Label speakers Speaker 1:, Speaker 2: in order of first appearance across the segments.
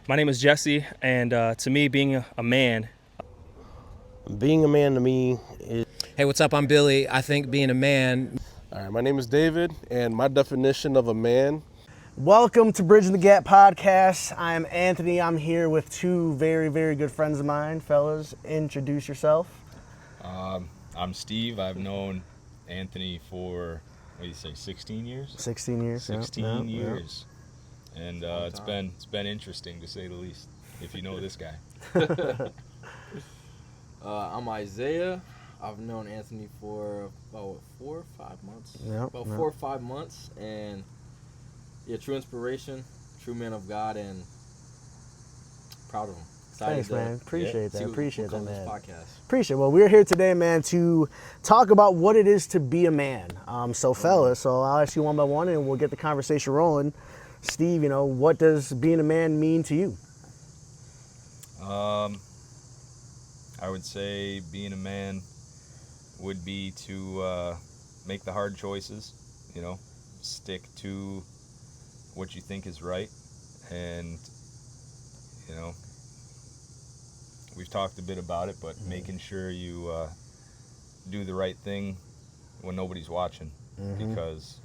Speaker 1: My name is Jesse, and to me, being a man.
Speaker 2: Being a man to me is...
Speaker 3: Hey, what's up? I'm Billy. I think being a man.
Speaker 4: All right, my name is David, and my definition of a man.
Speaker 2: Welcome to Bridging the Gap podcast. I'm Anthony. I'm here with two very, very good friends of mine. Fellas, introduce yourself.
Speaker 5: I'm Steve. I've known Anthony for, what do you say, 16 years?
Speaker 2: 16 years.
Speaker 5: 16 years. And it's been interesting, to say the least, if you know this guy.
Speaker 6: I'm Isaiah. I've known Anthony for about 4 or 5 months.
Speaker 2: Yep,
Speaker 6: About
Speaker 2: yep.
Speaker 6: 4 or 5 months, and yeah, true inspiration, true man of God, and proud of him. Excited
Speaker 2: Thanks, man. Appreciate
Speaker 6: see
Speaker 2: that.
Speaker 6: what
Speaker 2: Appreciate that,
Speaker 6: comes
Speaker 2: man.
Speaker 6: This podcast.
Speaker 2: Appreciate it. Well, we're here today, man, to talk about what it is to be a man. Fellas, so I'll ask you one by one, and we'll get the conversation rolling. Steve, what does being a man mean to you?
Speaker 5: I would say being a man would be to make the hard choices, stick to what you think is right, and, we've talked a bit about it, but making sure you do the right thing when nobody's watching, because,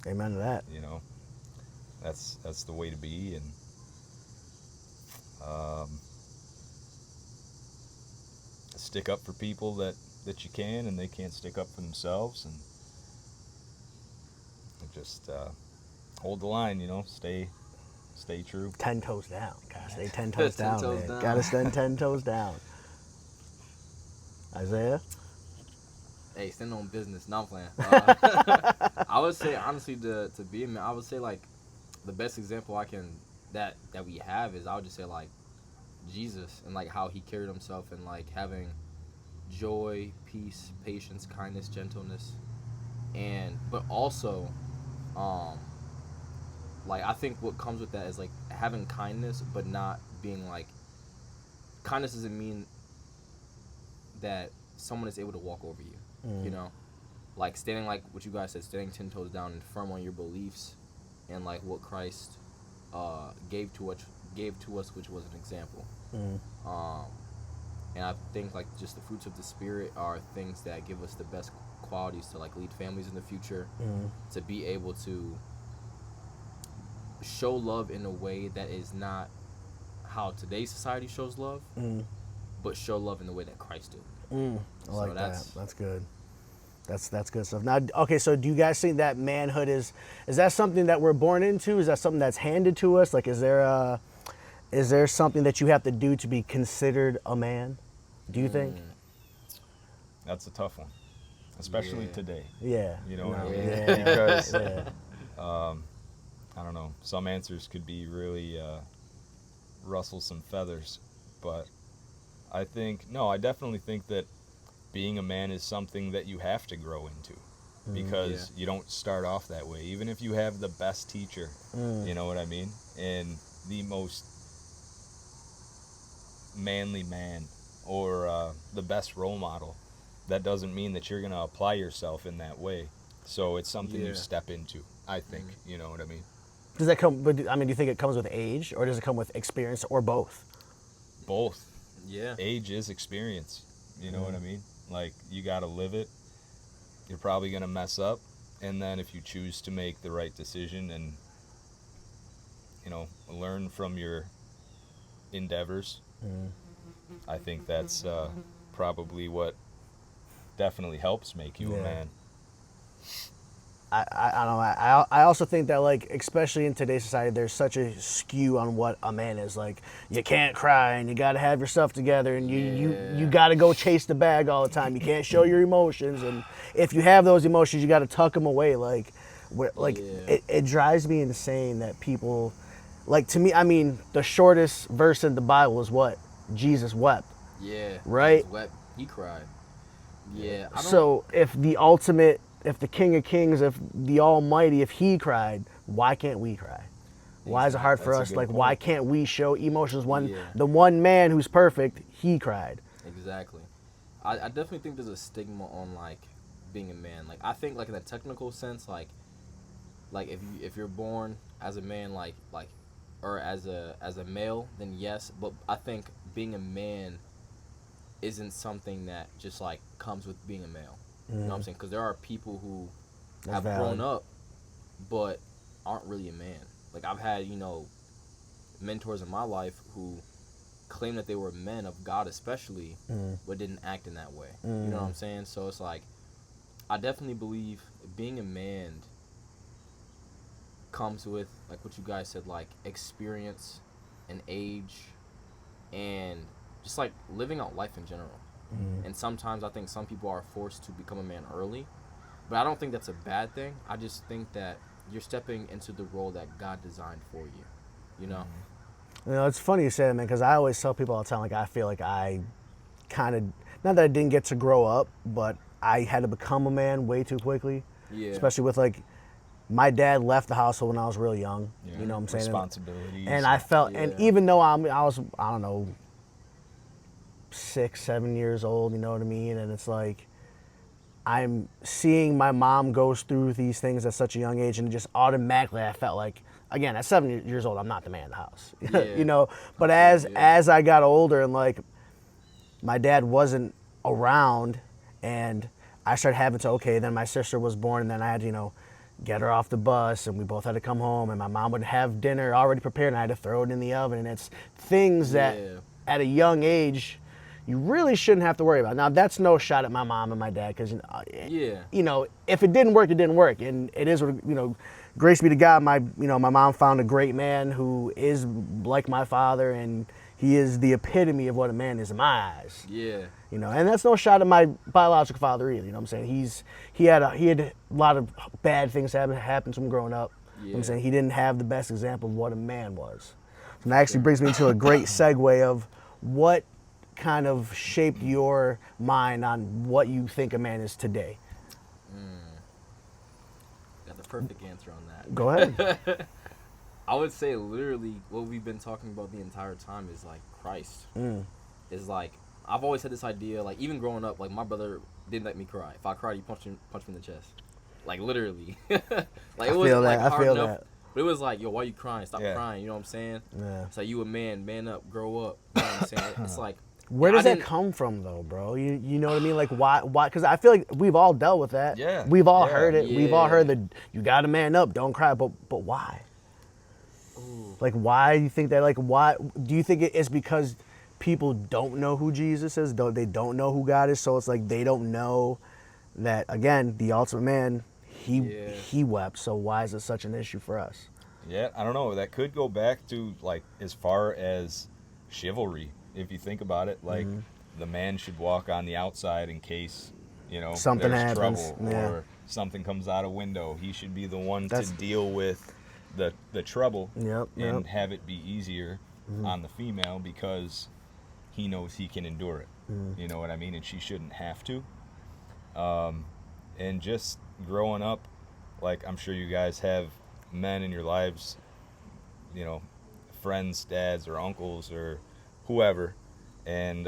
Speaker 2: Amen to that.
Speaker 5: that's the way to be, and stick up for people that you can, and they can't stick up for themselves, and just hold the line, stay true.
Speaker 2: 10 toes down. Gotta stay 10 toes
Speaker 6: 10
Speaker 2: down,
Speaker 6: toes
Speaker 2: man.
Speaker 6: down.
Speaker 2: Gotta stand 10 toes down. Isaiah?
Speaker 6: Hey, stand on business. No, I'm playing. I would say, honestly, to be a man, I would say, like, the best example that we have is, I would just say, like, Jesus, and, like, how he carried himself, and, like, having joy, peace, patience, kindness, gentleness, but also, like, I think what comes with that is, like, having kindness, but not being, like, kindness doesn't mean that someone is able to walk over you, like, standing, like what you guys said, standing 10 toes down and firm on your beliefs, and, like, what Christ gave to us, which was an example. And I think, like, just the fruits of the Spirit are things that give us the best qualities to, like, lead families in the future, to be able to show love in a way that is not how today's society shows love, but show love in the way that Christ did.
Speaker 2: I like that. That's good. That's good stuff. Now, okay, so do you guys think that manhood is that something that we're born into? Is that something that's handed to us? Like, is there something that you have to do to be considered a man? Do you think?
Speaker 5: That's a tough one, especially today.
Speaker 2: Yeah.
Speaker 5: You know what I mean?
Speaker 2: Yeah.
Speaker 5: Because
Speaker 2: Yeah.
Speaker 5: I don't know, some answers could be really rustle some feathers, but I definitely think that being a man is something that you have to grow into, because you don't start off that way. Even if you have the best teacher, you know what I mean, and the most manly man, or the best role model, that doesn't mean that you're going to apply yourself in that way. So it's something you step into, I think. You know what I mean?
Speaker 2: Does that come? But I mean, do you think it comes with age, or does it come with experience, or both?
Speaker 5: Both.
Speaker 6: Yeah.
Speaker 5: Age is experience. You know what I mean? Like, you got to live it. You're probably going to mess up. And then if you choose to make the right decision and, learn from your endeavors, I think that's probably what definitely helps make you a man.
Speaker 2: I don't know. I also think that, like, especially in today's society, there's such a skew on what a man is. Like, you can't cry, and you got to have your stuff together, and you got to go chase the bag all the time. You can't show your emotions, and if you have those emotions, you got to tuck them away. It drives me insane that people, like, to me, I mean, the shortest verse in the Bible is what? Jesus wept.
Speaker 6: Yeah.
Speaker 2: Right?
Speaker 6: He wept. He cried. Yeah.
Speaker 2: So if the King of Kings, if the Almighty, if he cried, why can't we cry? Why is it hard for us? Like, why can't we show emotions when the one man who's perfect, he cried?
Speaker 6: Exactly. I definitely think there's a stigma on, like, being a man. Like, I think, like, in a technical sense, like if you're born as a man, like or as a male, then yes. But I think being a man isn't something that just like comes with being a male. You know what I'm saying? Because there are people who
Speaker 2: That's
Speaker 6: have
Speaker 2: valid.
Speaker 6: grown up, but aren't really a man. Like I've had mentors in my life who claim that they were men of God, especially, but didn't act in that way. You know what I'm saying? So it's like, I definitely believe being a man comes with, like what you guys said, like experience and age and just like living out life in general. And sometimes I think some people are forced to become a man early, but I don't think that's a bad thing. I just think that you're stepping into the role that God designed for you, you know?
Speaker 2: You know, it's funny you say that, man, because I always tell people all the time, like, I feel like I kind of, not that I didn't get to grow up, but I had to become a man way too quickly.
Speaker 6: Yeah.
Speaker 2: Especially with, like, my dad left the household when I was real young.
Speaker 5: Yeah.
Speaker 2: You know what I'm saying?
Speaker 5: Responsibilities.
Speaker 2: And I felt, and
Speaker 6: Yeah.
Speaker 2: even though I was, I don't know, 6, 7 years old, you know what I mean? And it's like, I'm seeing my mom goes through these things at such a young age, and just automatically I felt like, again, at 7 years old, I'm not the man in the house,
Speaker 6: Yeah.
Speaker 2: you know. But
Speaker 6: Yeah.
Speaker 2: as I got older, and like my dad wasn't around, and I started having to, okay, then my sister was born, and then I had to, get her off the bus, and we both had to come home, and my mom would have dinner already prepared, and I had to throw it in the oven. And it's things that
Speaker 6: Yeah.
Speaker 2: at a young age you really shouldn't have to worry about. Now, that's no shot at my mom and my dad, because
Speaker 6: Yeah.
Speaker 2: if it didn't work, it didn't work, and it is, grace be to God, my mom found a great man who is like my father, and he is the epitome of what a man is in my eyes.
Speaker 6: Yeah.
Speaker 2: And that's no shot at my biological father either. You know what I'm saying? He had a lot of bad things happen to him growing up. You know what I'm
Speaker 6: Yeah.
Speaker 2: saying? He didn't have the best example of what a man was. And that actually brings me into a great segue of what kind of shaped your mind on what you think a man is today.
Speaker 6: Got the perfect answer on that.
Speaker 2: Go ahead.
Speaker 6: I would say literally what we've been talking about the entire time is like Christ. Is like, I've always had this idea, like even growing up, like my brother didn't let me cry. If I cried, he punched me in the chest. Like literally. Like
Speaker 2: I
Speaker 6: it wasn't
Speaker 2: feel
Speaker 6: like
Speaker 2: that. I
Speaker 6: hard
Speaker 2: feel
Speaker 6: enough.
Speaker 2: that.
Speaker 6: But it was like, yo, why you crying? Stop
Speaker 5: Yeah.
Speaker 6: crying. You know what I'm saying?
Speaker 2: Yeah.
Speaker 6: It's like, you a man up, grow up. You know what I'm saying? It's like,
Speaker 2: Where
Speaker 6: I
Speaker 2: does that
Speaker 6: didn't-
Speaker 2: come from, though, bro? You know what I mean? Like, why? Because I feel like we've all dealt with that.
Speaker 5: Yeah,
Speaker 2: We've all
Speaker 5: yeah.
Speaker 2: heard it. We've all
Speaker 6: Yeah.
Speaker 2: heard that you got to man up, don't cry. But why? Like, why do you think that? Like, why do you think it is because people don't know who Jesus is? They don't know who God is. So it's like they don't know that, again, the ultimate man,
Speaker 6: Yeah.
Speaker 2: he wept. So why is it such an issue for us?
Speaker 5: Yeah, I don't know. That could go back to like as far as chivalry, if you think about it. Like the man should walk on the outside in case
Speaker 2: Something
Speaker 5: there's
Speaker 2: happens,
Speaker 5: trouble
Speaker 2: yeah.
Speaker 5: or something comes out a window. He should be the one
Speaker 2: That's-
Speaker 5: to deal with the trouble
Speaker 2: Yep,
Speaker 5: and
Speaker 2: yep.
Speaker 5: have it be easier on the female because he knows he can endure it. You know what I mean? And she shouldn't have to. And just growing up, like I'm sure you guys have men in your lives, friends, dads, or uncles, or whoever, and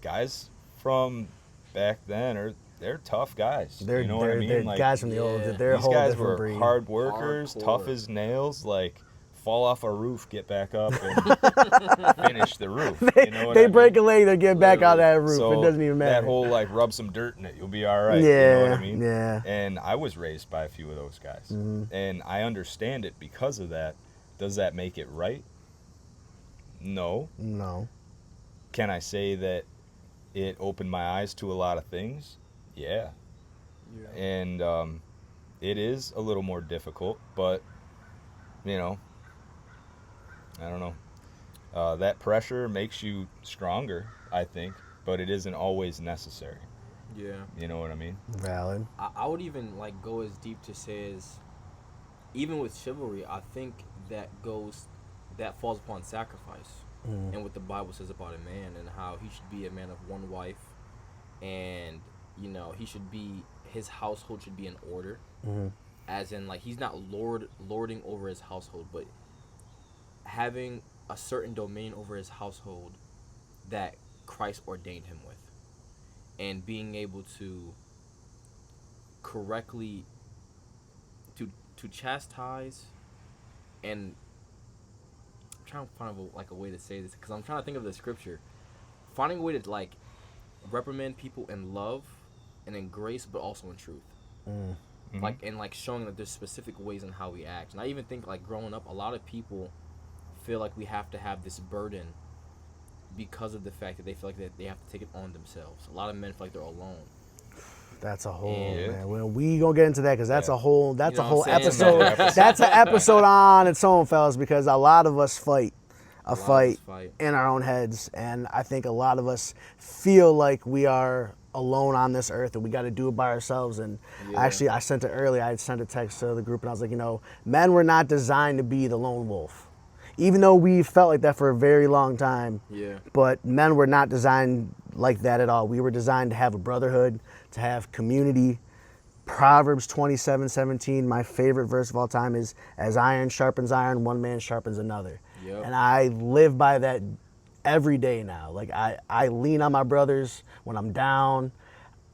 Speaker 5: guys from back then they're tough guys.
Speaker 2: They're,
Speaker 5: you know what I mean?
Speaker 2: they're
Speaker 5: Like,
Speaker 2: guys from the old.
Speaker 6: Yeah.
Speaker 2: They're a
Speaker 5: these
Speaker 2: whole
Speaker 5: guys
Speaker 2: different
Speaker 5: were
Speaker 2: breed.
Speaker 5: hard workers,
Speaker 6: Hardcore.
Speaker 5: tough as nails, like fall off a roof, get back up, and finish the roof. You know what
Speaker 2: They
Speaker 5: I
Speaker 2: break
Speaker 5: mean?
Speaker 2: a leg, they get back out that roof.
Speaker 5: So
Speaker 2: it doesn't even matter.
Speaker 5: That whole like rub some dirt in it, you'll be all right.
Speaker 2: Yeah,
Speaker 5: you know what I mean?
Speaker 2: yeah.
Speaker 5: And I was raised by a few of those guys, and I understand it because of that. Does that make it right? No.
Speaker 2: No.
Speaker 5: Can I say that it opened my eyes to a lot of things? Yeah.
Speaker 6: Yeah.
Speaker 5: And it is a little more difficult, but I don't know. That pressure makes you stronger, I think, but it isn't always necessary.
Speaker 6: Yeah.
Speaker 5: You know what I mean?
Speaker 2: Valid.
Speaker 6: I would even like go as deep to say as, even with chivalry, I think that falls upon sacrifice, and what the Bible says about a man and how he should be a man of one wife, and his household should be in order, as in like he's not lording over his household, but having a certain domain over his household that Christ ordained him with, and being able to correctly to chastise and trying to find a way to say this because I'm trying to think of the scripture. Finding a way to like reprimand people in love and in grace, but also in truth. Like and like showing that there's specific ways in how we act. And I even think like growing up, a lot of people feel like we have to have this burden because of the fact that they feel like that they have to take it on themselves. A lot of men feel like they're alone.
Speaker 2: That's a whole
Speaker 5: Yeah.
Speaker 2: man. Well, we gonna get into that because that's
Speaker 5: Yeah.
Speaker 2: a whole that's
Speaker 6: You
Speaker 2: a
Speaker 6: know
Speaker 2: whole
Speaker 6: what I'm
Speaker 2: episode.
Speaker 6: saying?
Speaker 2: That's an episode on its own, fellas, because a lot of us fight a
Speaker 6: lot of
Speaker 2: fight
Speaker 6: us fight.
Speaker 2: in our own heads, and I think a lot of us feel like we are alone on this earth and we got to do it by ourselves. And
Speaker 6: Yeah.
Speaker 2: actually, I sent it early. I sent a text to the group and I was like, men were not designed to be the lone wolf, even though we felt like that for a very long time.
Speaker 6: Yeah.
Speaker 2: But men were not designed like that at all. We were designed to have a brotherhood, to have community. Proverbs 27:17, my favorite verse of all time, is as iron sharpens iron, one man sharpens another.
Speaker 6: Yep.
Speaker 2: And I live by that every day now. Like I lean on my brothers when I'm down.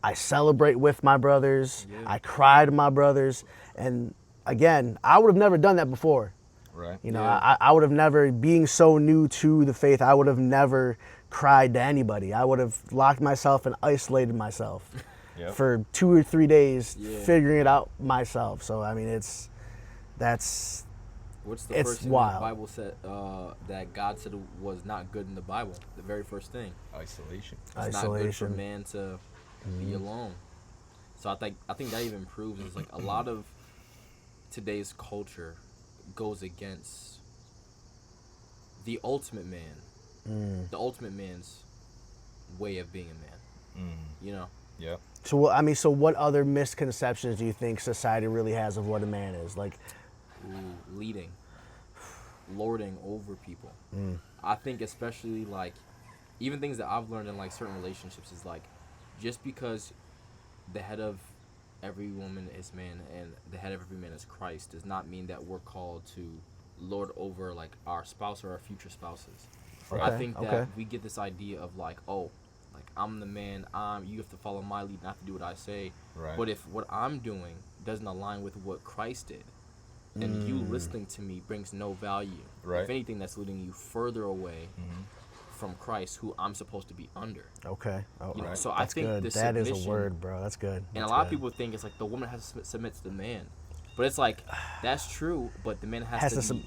Speaker 2: I celebrate with my brothers.
Speaker 6: Yeah.
Speaker 2: I cry to my brothers. And again, I would have never done that before.
Speaker 5: Right.
Speaker 6: Yeah.
Speaker 2: I would have never, being so new to the faith, I would have never cried to anybody. I would have locked myself and isolated myself
Speaker 5: Yep.
Speaker 2: for 2 or 3 days,
Speaker 6: Yeah.
Speaker 2: figuring it out myself. So, I mean,
Speaker 6: What's the
Speaker 2: It's
Speaker 6: first thing
Speaker 2: wild.
Speaker 6: the Bible said that God said was not good in the Bible? The very first thing.
Speaker 5: Isolation.
Speaker 6: It's not good for
Speaker 2: Isolation.
Speaker 6: man to be alone. So I think that even proves is like a lot of today's culture goes against the ultimate man, the ultimate man's way of being a man. You know,
Speaker 5: Yeah.
Speaker 2: So what other misconceptions do you think society really has of what a man is? Like,
Speaker 6: leading, lording over people. I think especially like even things that I've learned in like certain relationships is like just because the head of every woman is man and the head of every man is Christ does not mean that we're called to lord over like our spouse or our future spouses. I
Speaker 2: Okay,
Speaker 6: think that
Speaker 2: okay.
Speaker 6: we get this idea of like, oh, like I'm the man, you have to follow my lead, not to do what I say.
Speaker 5: Right.
Speaker 6: But if what I'm doing doesn't align with what Christ did, then you listening to me brings no value.
Speaker 5: Right.
Speaker 6: If anything, that's leading you further away from Christ, who I'm supposed to be under.
Speaker 2: okay. Oh,
Speaker 6: You know,
Speaker 2: right.
Speaker 6: so I
Speaker 2: That's
Speaker 6: think
Speaker 2: good.
Speaker 6: the
Speaker 2: That is a
Speaker 6: submission-
Speaker 2: word, bro. That's good.
Speaker 6: And
Speaker 2: That's
Speaker 6: a lot of
Speaker 2: good.
Speaker 6: people think it's like the woman has to submit to the man. But it's like, that's true, but the man has to submit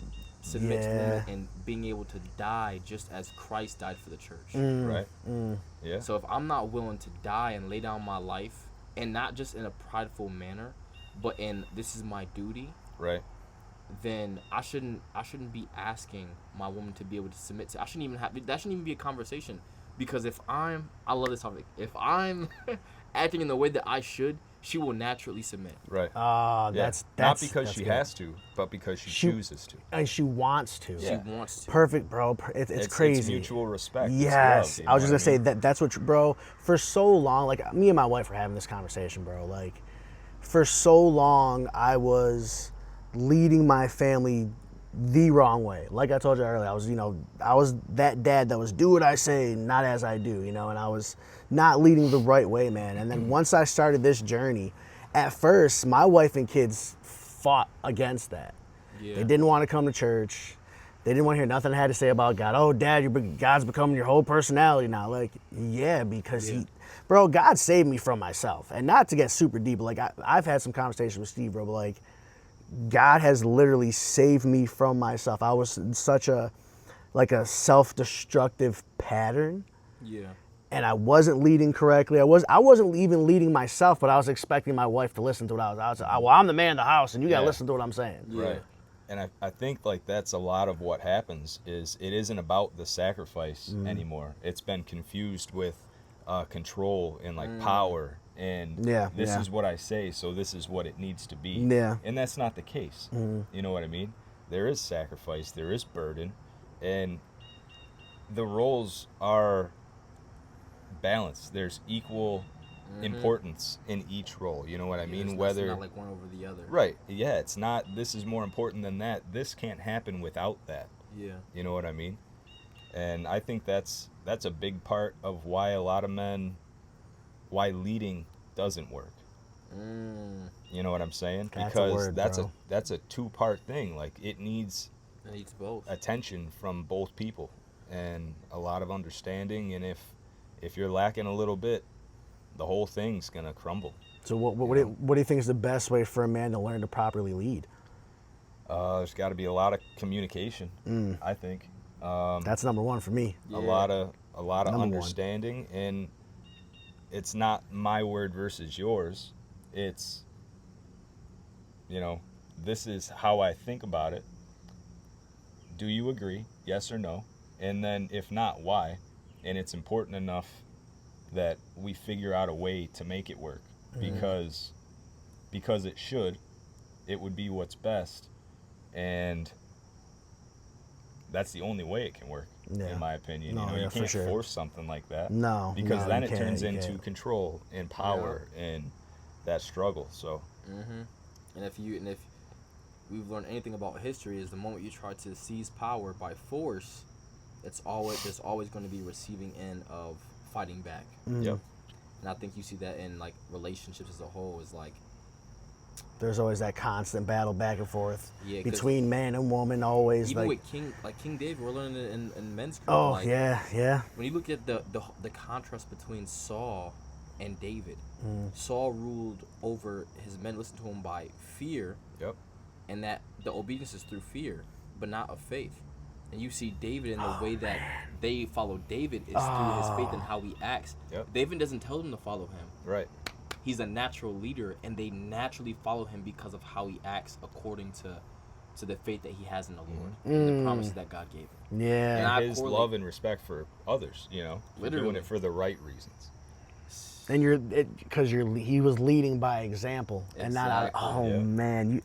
Speaker 6: to the
Speaker 2: Yeah.
Speaker 6: woman and being able to die just as Christ died for the church.
Speaker 5: Right. Yeah.
Speaker 6: So if I'm not willing to die and lay down my life, and not just in a prideful manner, but in this is my duty,
Speaker 5: Right.
Speaker 6: then I shouldn't be asking my woman to be able to submit to. That shouldn't even be a conversation, because I love this topic. If I'm acting in the way that I should, she will naturally submit.
Speaker 5: Right.
Speaker 2: Ah,
Speaker 5: Yeah.
Speaker 2: that's
Speaker 5: not because
Speaker 2: that's
Speaker 5: she
Speaker 2: good.
Speaker 5: has to, but because she
Speaker 2: She-
Speaker 5: chooses to.
Speaker 2: And she wants to.
Speaker 5: Yeah.
Speaker 6: She wants to.
Speaker 2: Perfect, bro. It's crazy.
Speaker 5: It's mutual respect. It's
Speaker 2: Yes,
Speaker 5: love, you
Speaker 2: I was
Speaker 5: know
Speaker 2: just
Speaker 5: what
Speaker 2: gonna say that's what, bro. For so long, like me and my wife were having this conversation, bro. Like, for so long, I was leading my family the wrong way. Like I told you earlier, I was that dad that was do what I say, not as I do, and I was not leading the right way, man. And then once I started this journey, at first, my wife and kids fought against that.
Speaker 6: Yeah.
Speaker 2: They didn't want to come to church. They didn't want to hear nothing I had to say about God. Oh, Dad, God's becoming your whole personality now. Like, yeah, because bro, God saved me from myself. And not to get super deep, but like I've had some conversations with Steve, bro, but like God has literally saved me from myself. I was in such a self-destructive pattern,
Speaker 6: Yeah.
Speaker 2: and I wasn't leading correctly. I wasn't even leading myself, but I was expecting my wife to listen to what I was. Well, I'm the man of the house, and you gotta
Speaker 5: Yeah.
Speaker 2: listen to what I'm saying.
Speaker 6: Yeah.
Speaker 5: Right. And I think like that's a lot of what happens is it isn't about the sacrifice anymore. It's been confused with control and like power and
Speaker 2: Yeah,
Speaker 5: this
Speaker 2: yeah.
Speaker 5: is what I say, so this is what it needs to be.
Speaker 2: Yeah.
Speaker 5: And that's not the case. You know what I mean? There is sacrifice, there is burden, and the roles are balanced. There's equal importance in each role. You know what I
Speaker 6: Yeah,
Speaker 5: mean?
Speaker 6: it's
Speaker 5: Whether
Speaker 6: not like one over the other.
Speaker 5: right, yeah, it's not this is more important than that. This can't happen without that.
Speaker 6: Yeah.
Speaker 5: You know what I mean? And I think that's a big part of why a lot of men why leading doesn't work. You know what I'm saying?
Speaker 2: That's a
Speaker 5: Because
Speaker 2: word, bro.
Speaker 5: that's a two-part thing. Like it needs
Speaker 6: It needs both.
Speaker 5: attention from both people and a lot of understanding. And if you're lacking a little bit, the whole thing's gonna crumble.
Speaker 2: So what do you think is the best way for a man to learn to properly lead?
Speaker 5: There's got to be a lot of communication, I think.
Speaker 2: That's number one for me.
Speaker 5: A lot of
Speaker 2: Number one.
Speaker 5: understanding, and it's not my word versus yours. It's, this is how I think about it. Do you agree? Yes or no? And then if not, why? And it's important enough that we figure out a way to make it work, because it would be what's best, and that's the only way it can work, in my opinion.
Speaker 2: No,
Speaker 5: you
Speaker 2: yeah, for
Speaker 5: can't
Speaker 2: sure.
Speaker 5: force something like that.
Speaker 2: No,
Speaker 5: because
Speaker 2: no,
Speaker 5: then
Speaker 2: you
Speaker 5: it turns
Speaker 2: can't, you
Speaker 5: into
Speaker 2: can't.
Speaker 5: control and power and that struggle. So
Speaker 6: And if we've learned anything about history, is the moment you try to seize power by force, there's always going to be receiving end of fighting back.
Speaker 5: Yep.
Speaker 6: And I think you see that in like relationships as a whole. Is like,
Speaker 2: There's always that constant battle back and forth
Speaker 6: Yeah, 'cause
Speaker 2: between man and woman. Always
Speaker 6: even
Speaker 2: like,
Speaker 6: with King David, we're learning it in men's group.
Speaker 2: oh
Speaker 6: like,
Speaker 2: yeah.
Speaker 6: When you look at the contrast between Saul and David, Saul ruled over his men, listened to him by fear,
Speaker 5: Yep.
Speaker 6: and that the obedience is through fear, but not of faith. And you see David in the way that they follow David is through his faith and how he acts.
Speaker 5: Yep.
Speaker 6: David doesn't tell them to follow him.
Speaker 5: Right.
Speaker 6: He's a natural leader, and they naturally follow him because of how he acts according to the faith that he has in the Lord and the promises that God gave him.
Speaker 2: Yeah.
Speaker 6: And I
Speaker 5: His
Speaker 6: correlate-
Speaker 5: love and respect for others, for
Speaker 6: Literally.
Speaker 5: doing it for the right reasons.
Speaker 2: And he was leading by example and not.
Speaker 6: Exactly.
Speaker 2: Oh
Speaker 5: Yeah.
Speaker 2: man,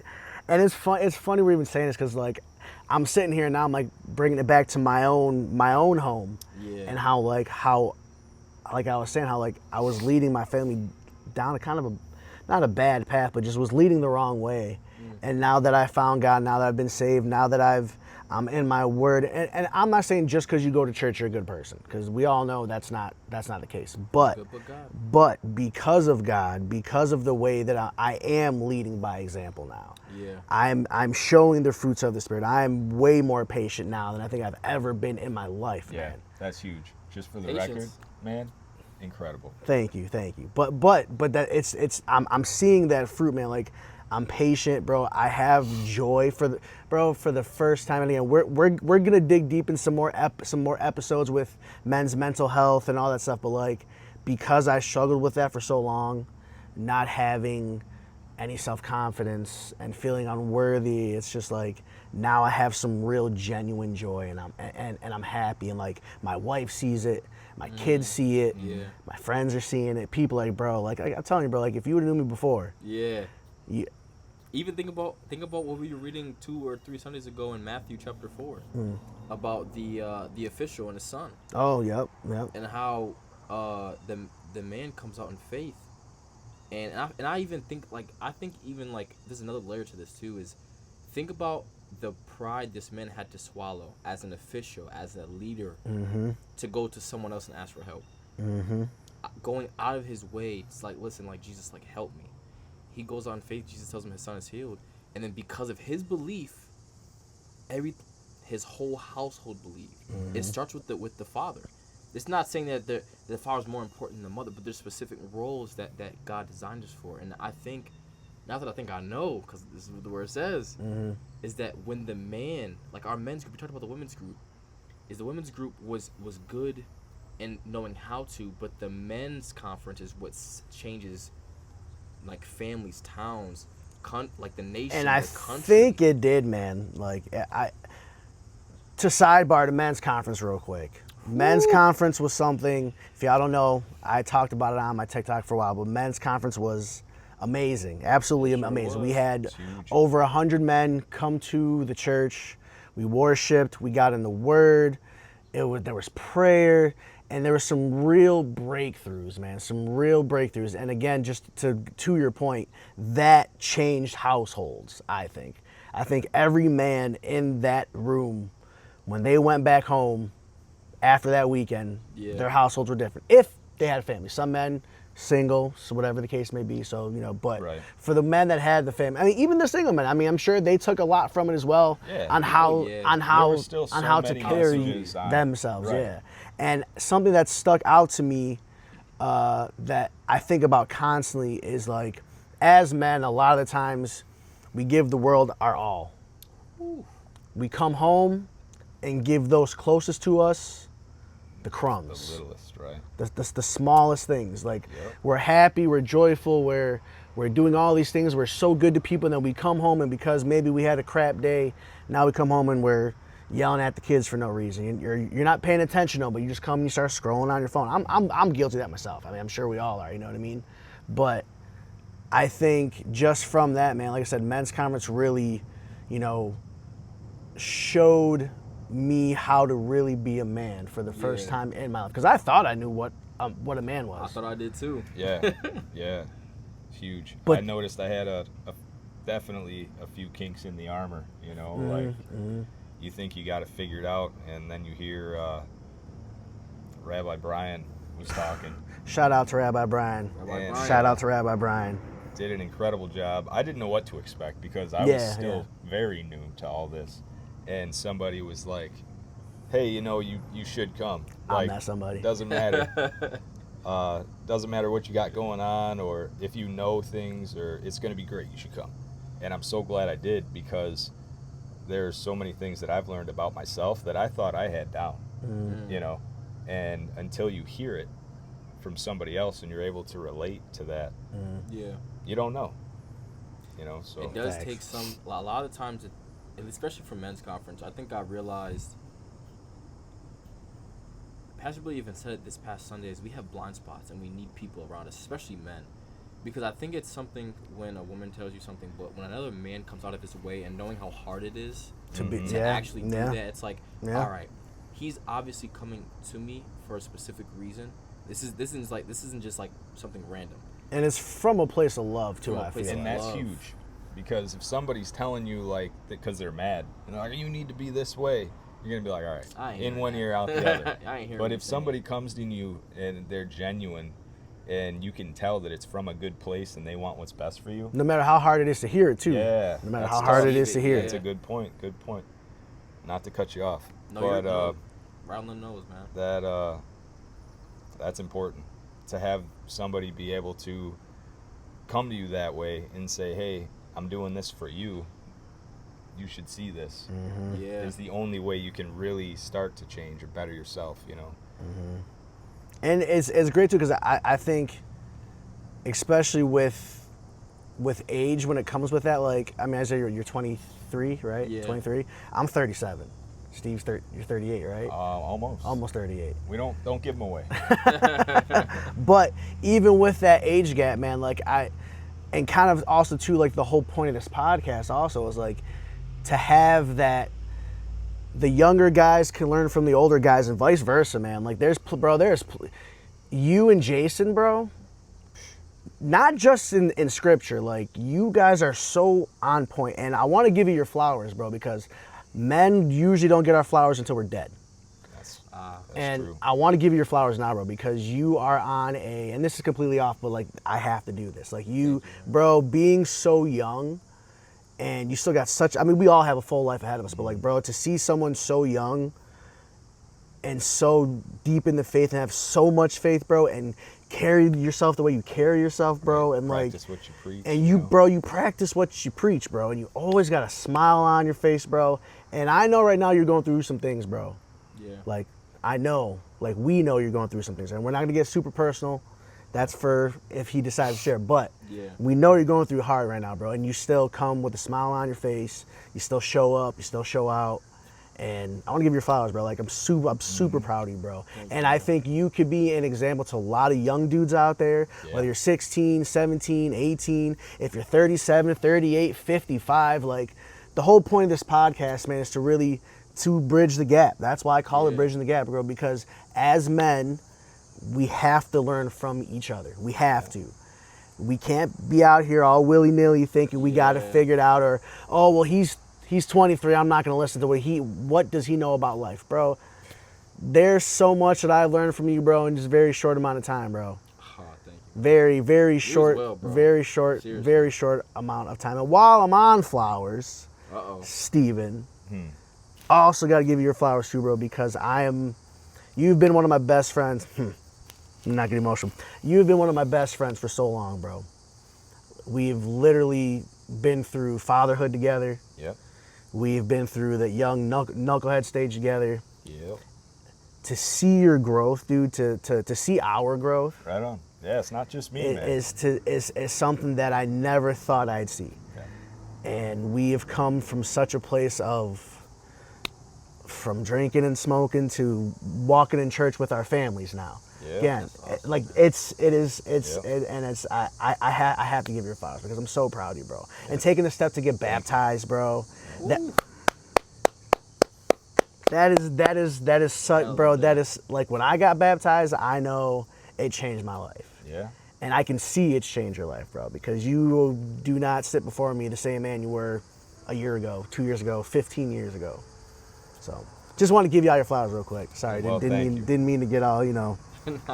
Speaker 2: and it's fun. It's funny we're even saying this because like I'm sitting here now. I'm like bringing it back to my own home,
Speaker 6: Yeah.
Speaker 2: and how I was saying how like I was leading my family down a kind of not a bad path, but just was leading the wrong way. And now that I found God, now that I've been saved, now that I'm in my word, and I'm not saying just because you go to church you're a good person, because we all know that's not the case. But
Speaker 6: Good but God.
Speaker 2: but because of God, because of the way that I am leading by example now,
Speaker 6: Yeah.
Speaker 2: I'm showing the fruits of the Spirit. I'm way more patient now than I think I've ever been in my life,
Speaker 5: Yeah,
Speaker 2: man.
Speaker 5: that's huge. Just for the
Speaker 6: Patience.
Speaker 5: record, man, incredible.
Speaker 2: Thank you. But that it's I'm seeing that fruit, man. Like I'm patient, bro. I have joy for the first time. And again, we're gonna dig deep in some more episodes with men's mental health and all that stuff. But like because I struggled with that for so long, not having any self-confidence and feeling unworthy, it's just like now I have some real genuine joy, and I'm happy, and like my wife sees it, my kids see it,
Speaker 6: Yeah.
Speaker 2: my friends are seeing it. People like, bro, like I'm telling you, bro, like if you would have knew me before,
Speaker 6: Yeah.
Speaker 2: you,
Speaker 6: Even think about what we were reading 2 or 3 Sundays ago in Matthew chapter 4 about the official and his son,
Speaker 2: oh yep,
Speaker 6: and how the man comes out in faith, and I even think even like there's another layer to this too, is think about the pride this man had to swallow as an official, as a leader, to go to someone else and ask for help, going out of his way. It's like, listen, like Jesus, like help me. He goes on faith. Jesus tells him his son is healed, and then because of his belief, his whole household believed. It starts with the father. It's not saying that the father is more important than the mother, but there's specific roles that God designed us for. And I think, now that I think I know, because this is what the word says, is that when the man, like our men's group, we talked about the women's group, is the women's group was good in knowing how to, but the men's conference is what changes, like families, towns, like the nation,
Speaker 2: and I
Speaker 6: the country.
Speaker 2: think it did, man. Like to sidebar the men's conference real quick. Men's conference was something, if y'all don't know, I talked about it on my TikTok for a while, but men's conference was amazing, absolutely amazing.
Speaker 6: was.
Speaker 2: We had
Speaker 5: It's huge.
Speaker 2: over 100 men come to the church. We worshiped, we got in the word. There was prayer, and there were some real breakthroughs, man, some real breakthroughs. And again, just to your point, that changed households, I think. I think every man in that room, when they went back home after that weekend,
Speaker 6: Yeah.
Speaker 2: their households were different. If they had a family. Some men single, so whatever the case may be. So, but
Speaker 5: Right.
Speaker 2: for the men that had the family, I mean, even the single men, I mean, I'm sure they took a lot from it as well
Speaker 5: Yeah.
Speaker 2: on how
Speaker 6: Oh, yeah.
Speaker 2: on
Speaker 5: There
Speaker 2: how
Speaker 5: were still
Speaker 2: on
Speaker 5: so
Speaker 2: how to
Speaker 5: many
Speaker 2: carry
Speaker 5: messages on-
Speaker 2: themselves.
Speaker 5: Right.
Speaker 2: Yeah. And something that stuck out to me that I think about constantly is like, as men, a lot of the times we give the world our all. We come home and give those closest to us the
Speaker 5: The
Speaker 2: crumbs,
Speaker 5: littlest, right?
Speaker 2: the smallest things. Like
Speaker 5: Yep.
Speaker 2: we're happy, we're joyful, we're doing all these things. We're so good to people, and then we come home, and because maybe we had a crap day, now we come home and we're yelling at the kids for no reason. You're not paying attention, though, but you just come and you start scrolling on your phone. I'm guilty of that myself. I mean, I'm sure we all are. You know what I mean? But I think just from that, man, like I said, men's conference really, showed me how to really be a man for the first
Speaker 6: Yeah.
Speaker 2: time in my life. Because I thought I knew what a man
Speaker 6: I
Speaker 2: was.
Speaker 6: thought I did too.
Speaker 5: Yeah, yeah, huge.
Speaker 2: But-
Speaker 5: I noticed I had definitely a few kinks in the armor.
Speaker 2: Mm-hmm,
Speaker 5: Like you think you got it figured out, and then you hear Rabbi Brian was talking.
Speaker 2: Shout out to Rabbi Brian.
Speaker 6: Rabbi
Speaker 5: And-
Speaker 6: Brian.
Speaker 2: Shout out to Rabbi Brian.
Speaker 5: Did an incredible job. I didn't know what to expect because I
Speaker 2: Yeah,
Speaker 5: was still very new to all this, and somebody was like, "Hey, you should come."
Speaker 2: I'm
Speaker 5: Like,
Speaker 2: that somebody.
Speaker 5: doesn't matter. Doesn't matter what you got going on or if you know things, or it's going to be great. You should come. And I'm so glad I did, because there's so many things that I've learned about myself that I thought I had down, and until you hear it from somebody else and you're able to relate to that,
Speaker 6: Yeah.
Speaker 5: you don't know. So
Speaker 6: It does
Speaker 2: Facts.
Speaker 6: take a lot of times, and especially for men's conference, I think I realized, Pastor Billy even said it this past Sunday, is we have blind spots and we need people around us, especially men. Because I think it's something when a woman tells you something, but when another man comes out of his way and knowing how hard it is
Speaker 2: To be,
Speaker 6: to actually do
Speaker 2: yeah.
Speaker 6: that, it's like,
Speaker 2: Yeah.
Speaker 6: all right, he's obviously coming to me for a specific reason. This isn't just like something random.
Speaker 2: And it's from a place of love too.
Speaker 6: From a
Speaker 2: I
Speaker 6: place
Speaker 2: feel.
Speaker 6: of
Speaker 5: and
Speaker 2: Like.
Speaker 5: that's
Speaker 6: love.
Speaker 5: huge, because if somebody's telling you like because they're mad and they're like, you need to be this way, you're gonna be like, all right,
Speaker 6: I ain't
Speaker 5: in
Speaker 6: hearing
Speaker 5: one
Speaker 6: that.
Speaker 5: ear out the other.
Speaker 6: I ain't hearing
Speaker 5: But
Speaker 6: what
Speaker 5: if
Speaker 6: you're saying.
Speaker 5: somebody comes to you and they're genuine, and you can tell that it's from a good place and they want what's best for you,
Speaker 2: No matter how hard it is to hear it too.
Speaker 5: yeah,
Speaker 2: No matter
Speaker 5: that's
Speaker 2: how hard
Speaker 5: tough.
Speaker 2: it is to hear
Speaker 5: That's
Speaker 2: it.
Speaker 5: a good point. Good point. Not to cut you off,
Speaker 6: No,
Speaker 5: but
Speaker 6: you're right on the nose, man.
Speaker 5: that's important, to have somebody be able to come to you that way and say, hey, I'm doing this for you. You should see this.
Speaker 2: Mm-hmm.
Speaker 6: Yeah.
Speaker 5: Is the only way you can really start to change or better yourself,
Speaker 2: And it's great too, because I think, especially with age, when it comes with that, like, I mean, I say you're 23, right?
Speaker 6: Yeah.
Speaker 2: 23. I'm 37. Steve's you're 38, right?
Speaker 5: Almost.
Speaker 2: Almost 38.
Speaker 5: We don't give them away.
Speaker 2: But even with that age gap, man, like and kind of also too, like the whole point of this podcast also is like to have that the younger guys can learn from the older guys and vice versa, man. Like there's you and Jason, bro, not just in scripture, like you guys are so on point, and I want to give you your flowers, bro, because men usually don't get our flowers until we're dead.
Speaker 5: That's
Speaker 2: And
Speaker 5: true.
Speaker 2: I want to give you your flowers now, bro, because you are on and this is completely off, but like I have to do this. Like you, bro, being so young, and you still got I mean, we all have a full life ahead of us, but like, bro, to see someone so young and so deep in the faith and have so much faith, bro, and carry yourself the way you carry yourself, bro, and like,
Speaker 5: Practice what you preach.
Speaker 2: and you, bro, you practice what you preach, bro, and you always got a smile on your face, bro. And I know right now you're going through some things, bro.
Speaker 6: Yeah.
Speaker 2: Like, I know, like we know you're going through some things, and we're not gonna get super personal. That's for if he decides to share. But
Speaker 6: Yeah.
Speaker 2: we know you're going through hard right now, bro, and you still come with a smile on your face. You still show up. You still show out. And I want to give you your flowers, bro. Like I'm super proud of you, bro. And I think you could be an example to a lot of young dudes out there,
Speaker 5: Yeah.
Speaker 2: whether you're 16, 17, 18, if you're 37, 38, 55. Like the whole point of this podcast, man, is to bridge the gap. That's why I call it
Speaker 6: Yeah.
Speaker 2: bridging the gap, bro, because as men, we have to learn from each other. We have to. We can't be out here all willy-nilly thinking we got it
Speaker 6: Yeah.
Speaker 2: figured out, or, oh, well, he's 23, I'm not going to listen to what does he know about life, bro? There's so much that I've learned from you, bro, in just a very short amount of time, bro.
Speaker 6: Oh, thank you.
Speaker 2: Very, very short,
Speaker 6: well, bro.
Speaker 2: very short,
Speaker 6: Seriously.
Speaker 2: very short amount of time. And while I'm on flowers,
Speaker 6: Uh-oh.
Speaker 2: Steven, I also got to give you your flowers too, bro, because you've been one of my best friends. I'm not getting emotional. You've been one of my best friends for so long, bro. We've literally been through fatherhood together.
Speaker 5: Yep.
Speaker 2: We've been through the young knucklehead stage together.
Speaker 5: Yep.
Speaker 2: To see your growth, dude, to see our growth
Speaker 5: Right on. Yeah, it's not just me, man.
Speaker 2: is something that I never thought I'd see. And we have come from such a place from drinking and smoking to walking in church with our families now.
Speaker 5: Yeah.
Speaker 2: Again,
Speaker 6: That's awesome,
Speaker 2: like I have to give you your flowers because I'm so proud of you, bro. And taking the step to get baptized, bro. That is such, bro. That is like when I got baptized, I know it changed my life.
Speaker 5: Yeah.
Speaker 2: And I can see it's changed your life, bro, because you do not sit before me the same man you were a year ago, 2 years ago, 15 years ago. So, just want to give y'all your flowers real quick. Sorry,
Speaker 5: Well,
Speaker 2: didn't mean to get all,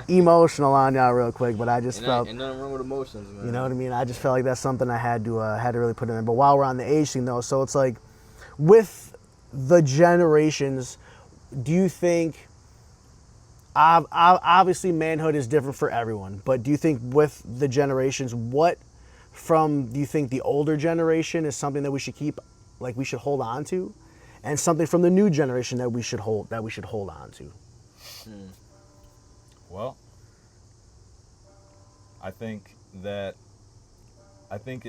Speaker 2: emotional on y'all real quick, but I just felt,
Speaker 6: Ain't nothing wrong with emotions, man.
Speaker 2: you know what I mean? I just felt like that's something I had to really put in there. But while we're on the age thing though, so it's like with the generations, do you think obviously manhood is different for everyone, but do you think with the generations, what do you think the older generation is something that we should keep, like we should hold on to, and something from the new generation that we should hold on to?
Speaker 5: Well, I think it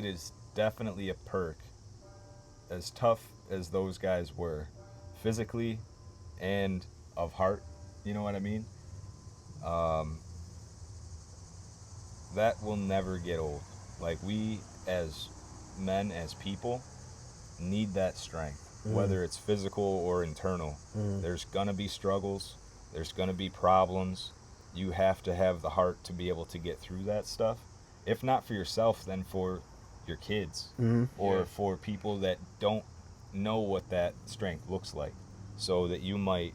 Speaker 5: is definitely a perk, as tough as those guys were, physically and of heart, you know what I mean? That will never get old. Like, we as men, as people, need that strength, whether it's physical or internal. There's gonna be struggles, there's gonna be problems. You have to have the heart to be able to get through that stuff. If not for yourself, then for your kids, or for people that don't know what that strength looks like, so that you might,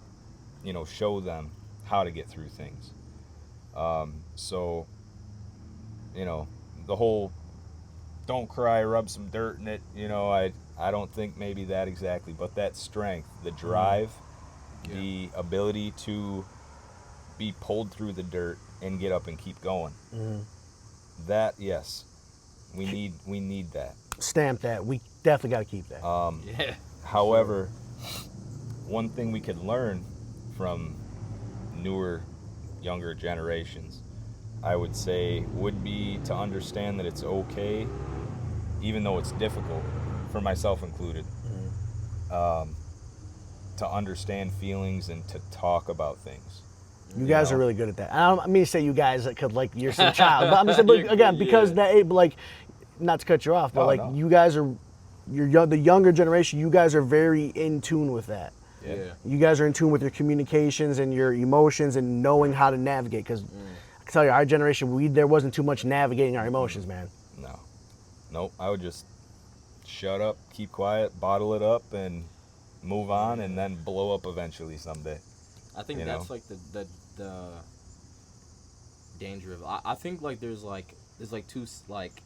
Speaker 5: show them how to get through things. So, the whole don't cry, rub some dirt in it, I don't think maybe that exactly, but that strength, the drive, the ability to be pulled through the dirt and get up and keep going. That, yes, we need that.
Speaker 2: Stamp that. We definitely got to keep that.
Speaker 6: Yeah.
Speaker 5: However, one thing we could learn from newer, younger generations, I would say, would be to understand that it's okay, even though it's difficult, for myself included, to understand feelings and to talk about things.
Speaker 2: You guys are really good at that. I don't mean to say you guys that could, like, you're some child, but I'm just saying, again, because that, like, not to cut you off, but
Speaker 5: No.
Speaker 2: you guys are, the younger generation, you guys are very in tune with that.
Speaker 5: Yeah.
Speaker 2: You guys are in tune with your communications and your emotions and knowing how to navigate. Because I can tell you, our generation, there wasn't too much navigating our emotions, man.
Speaker 5: No. Nope. I would just shut up, keep quiet, bottle it up, and move on, and then blow up eventually someday.
Speaker 6: I think that's like the danger of. I think like there's two like.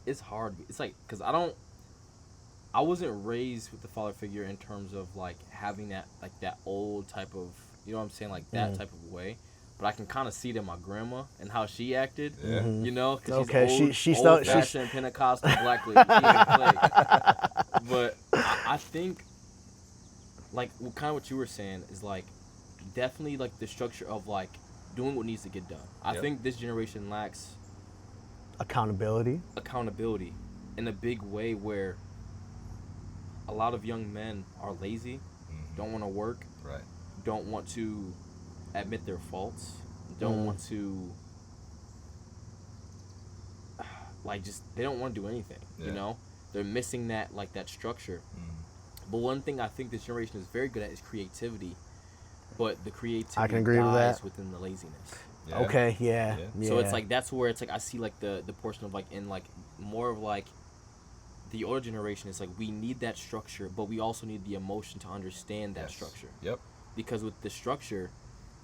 Speaker 6: It's hard. It's like because I wasn't raised with the father figure in terms of like having that like that old type of, you know what I'm saying, like that type of way. But I can kind of see it in my grandma and how she acted.
Speaker 5: Yeah.
Speaker 6: You know, cause
Speaker 2: Okay,
Speaker 6: she's old-fashioned Pentecostal black lady. She didn't play. But I think, like, kind of what you were saying is like, definitely like the structure of like doing what needs to get done. I think this generation lacks
Speaker 2: Accountability
Speaker 6: in a big way, where a lot of young men are lazy, don't want to work,
Speaker 5: Right.
Speaker 6: don't want to admit their faults, don't want to like just they don't want to do anything.
Speaker 5: Yeah.
Speaker 6: You know, they're missing that like that structure. But one thing I think this generation is very good at is creativity, but the creativity
Speaker 2: I can agree with
Speaker 6: dies
Speaker 2: that.
Speaker 6: within the laziness.
Speaker 5: Yeah.
Speaker 2: Okay, yeah.
Speaker 6: So it's like that's where it's like I see like the portion of like in like more of like the older generation is like we need that structure, but we also need the emotion to understand that
Speaker 5: Yes.
Speaker 6: structure.
Speaker 5: Yep.
Speaker 6: Because with the structure,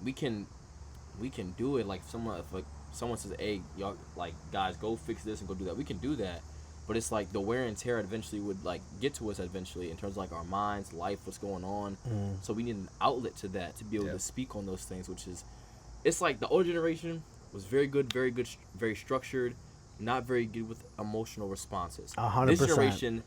Speaker 6: we can we can do it. Like if someone says, hey, y'all, like, guys, go fix this and go do that, we can do that. But it's like the wear and tear eventually would like get to us eventually in terms of like our minds, life, what's going on. So we need an outlet to that to be able to speak on those things, which is, it's like the older generation was very good, very structured, not very good with emotional responses.
Speaker 2: 100%.
Speaker 6: This generation,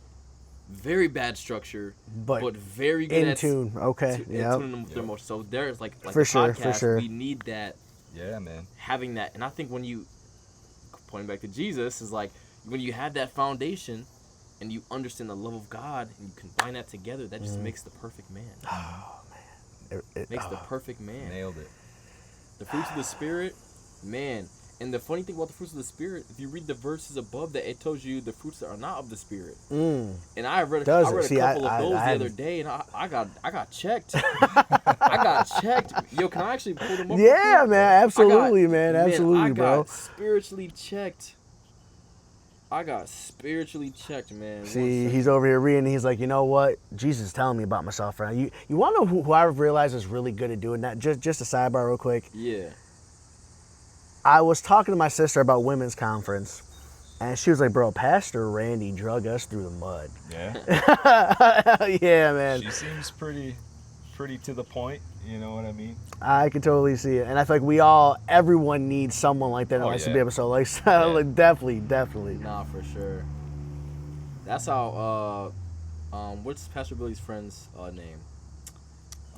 Speaker 6: very bad structure,
Speaker 2: But
Speaker 6: very good
Speaker 2: in
Speaker 6: at
Speaker 2: tune. Okay.
Speaker 6: in
Speaker 2: Yeah.
Speaker 6: tune with their emotions. So there's like
Speaker 2: For
Speaker 6: the
Speaker 2: sure, for
Speaker 6: podcast,
Speaker 2: sure.
Speaker 6: we need that,
Speaker 5: Yeah, man.
Speaker 6: having that. And I think when you, pointing back to Jesus, is like when you have that foundation and you understand the love of God and you combine that together, that just makes the perfect man. Makes the perfect man.
Speaker 5: Nailed it.
Speaker 6: The fruits of the Spirit, man. And the funny thing about the fruits of the Spirit, if you read the verses above that, it tells you the fruits that are not of the Spirit. And I read a
Speaker 2: Does it?
Speaker 6: couple
Speaker 2: See,
Speaker 6: of those
Speaker 2: I
Speaker 6: the other
Speaker 2: haven't.
Speaker 6: day, and I got checked. I got checked. Yo, can I actually pull them up? real
Speaker 2: Yeah,
Speaker 6: quick?
Speaker 2: man. Absolutely, man. Absolutely,
Speaker 6: I
Speaker 2: bro.
Speaker 6: got spiritually checked. Man.
Speaker 2: See, he's over here reading. He's like, you know what? Jesus is telling me about myself right now. You want to know who I've realized is really good at doing that? Just a sidebar real quick.
Speaker 6: Yeah.
Speaker 2: I was talking to my sister about women's conference, and she was like, bro, Pastor Randy drug us through the mud.
Speaker 5: Yeah.
Speaker 2: Yeah, man.
Speaker 5: She seems pretty to the point. You know what I mean?
Speaker 2: I can totally see it. And I feel like everyone needs someone like that in
Speaker 5: Oh,
Speaker 2: life to
Speaker 5: yeah.
Speaker 2: be able to, like,
Speaker 5: Yeah.
Speaker 2: like, definitely.
Speaker 6: Nah, for sure. That's how. What's Pastor Billy's friend's name?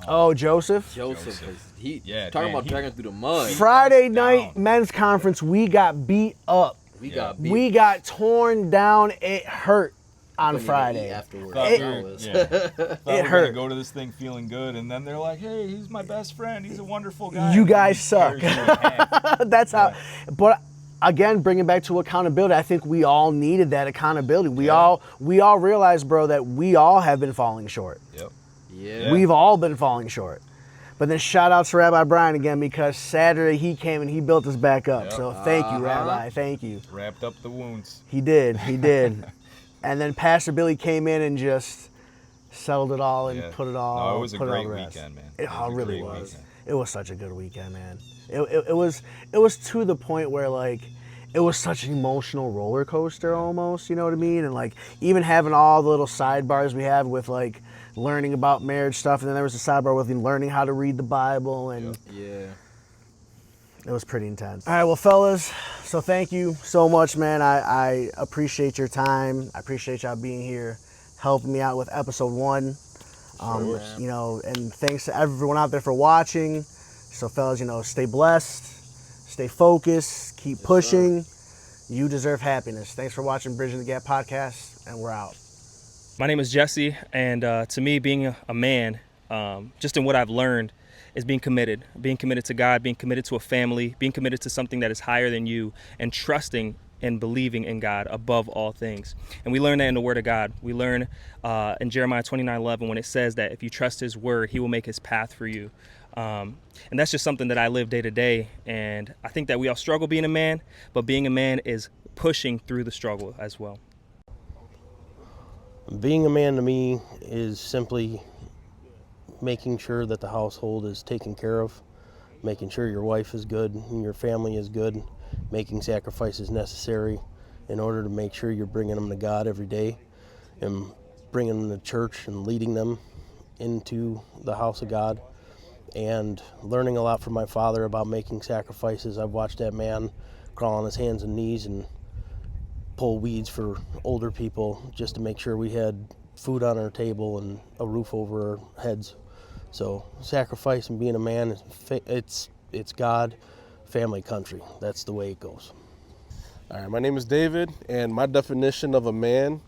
Speaker 2: Oh, Joseph?
Speaker 6: Joseph. 'Cause he
Speaker 5: Yeah,
Speaker 6: talking
Speaker 5: man,
Speaker 6: about
Speaker 5: he-
Speaker 6: dragging through the mud.
Speaker 2: Friday night
Speaker 5: down.
Speaker 2: men's conference, we got beat up.
Speaker 6: We
Speaker 5: Yeah.
Speaker 6: got beat.
Speaker 2: We got torn down. It hurt on
Speaker 6: Couldn't even
Speaker 2: Friday.
Speaker 6: eat afterwards.
Speaker 5: Thought
Speaker 2: It-
Speaker 5: we
Speaker 6: That
Speaker 5: were,
Speaker 6: was-
Speaker 5: yeah. Thought we were
Speaker 2: hurt.
Speaker 5: gonna go to this thing feeling good, and then they're like, "Hey, he's my best friend. He's a wonderful guy."
Speaker 2: You
Speaker 5: And
Speaker 2: guys
Speaker 5: he
Speaker 2: suck.
Speaker 5: tears you in half.
Speaker 2: That's how. But again, bringing back to accountability, I think we all needed that accountability. We all realized, bro, that we all have been falling short.
Speaker 5: Yep.
Speaker 6: Yeah.
Speaker 2: We've all been falling short. But then shout out to Rabbi Brian again, because Saturday he came and he built us back up.
Speaker 5: Yep.
Speaker 2: So thank you, Rabbi. Thank you.
Speaker 5: Wrapped up the wounds.
Speaker 2: He did. And then Pastor Billy came in and just settled it all and
Speaker 5: Yeah.
Speaker 2: put it all.
Speaker 5: No, it was a
Speaker 2: put it all
Speaker 5: great
Speaker 2: to rest.
Speaker 5: weekend, man.
Speaker 2: It,
Speaker 5: It was a
Speaker 2: really
Speaker 5: great
Speaker 2: was.
Speaker 5: weekend.
Speaker 2: It was such a good weekend, man. It was to the point where, like, it was such an emotional roller coaster almost, you know what I mean? And like even having all the little sidebars we have with like learning about marriage stuff, and then there was a sidebar with learning how to read the Bible, and
Speaker 6: Yeah.
Speaker 2: it was pretty intense. All right, well, fellas, so thank you so much, man. I appreciate your time. I appreciate y'all being here, helping me out with episode 1. You know, and thanks to everyone out there for watching. So, fellas, you know, stay blessed, stay focused, keep pushing. You deserve happiness. Thanks for watching Bridging the Gap podcast, and we're out.
Speaker 1: My name is Jesse, and to me, being a man, just in what I've learned, is being committed to God, being committed to a family, being committed to something that is higher than you, and trusting and believing in God above all things. And we learn that in the Word of God. We learn in Jeremiah 29:11 when it says that if you trust His Word, He will make His path for you. And that's just something that I live day to day. And I think that we all struggle being a man, but being a man is pushing through the struggle as well.
Speaker 7: Being a man to me is simply making sure that the household is taken care of, making sure your wife is good and your family is good, making sacrifices necessary in order to make sure you're bringing them to God every day and bringing them to church and leading them into the house of God, and learning a lot from my father about making sacrifices. I've watched that man crawl on his hands and knees and pull weeds for older people just to make sure we had food on our table and a roof over our heads. So sacrifice and being a man, it's God, family, country. That's the way it goes.
Speaker 4: All right, my name is David, and my definition of a man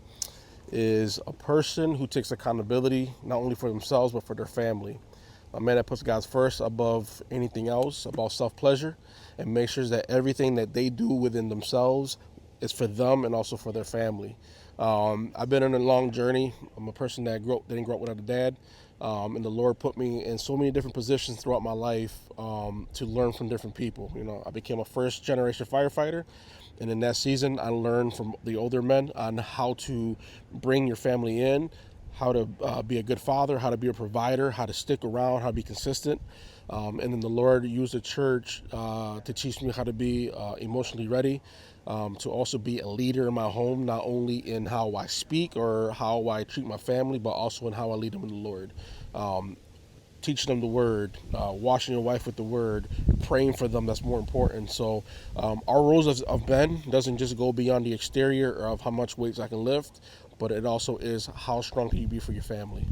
Speaker 4: is a person who takes accountability not only for themselves but for their family. A man that puts God first above anything else, above self-pleasure, and makes sure that everything that they do within themselves is for them and also for their family. I've been on a long journey. I'm a person that didn't grow up without a dad, and the Lord put me in so many different positions throughout my life to learn from different people. You know, I became a first-generation firefighter, and in that season, I learned from the older men on how to bring your family in, how to be a good father, how to be a provider, how to stick around, how to be consistent. And then the Lord used the church to teach me how to be emotionally ready, to also be a leader in my home, not only in how I speak or how I treat my family, but also in how I lead them in the Lord. Teaching them the word, washing your wife with the word, praying for them, that's more important. So our roles of men doesn't just go beyond the exterior of how much weights I can lift, but it also is how strong can you be for your family.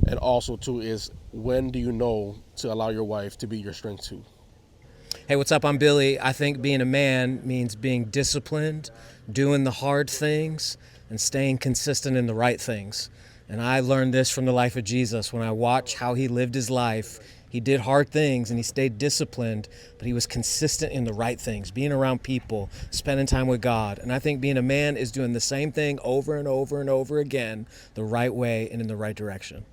Speaker 4: And also too is when do you know to allow your wife to be your strength too.
Speaker 3: Hey, what's up? I'm Billy. I think being a man means being disciplined, doing the hard things, and staying consistent in the right things. And I learned this from the life of Jesus. When I watch how he lived his life, he did hard things and he stayed disciplined, but he was consistent in the right things, being around people, spending time with God. And I think being a man is doing the same thing over and over and over again, the right way and in the right direction.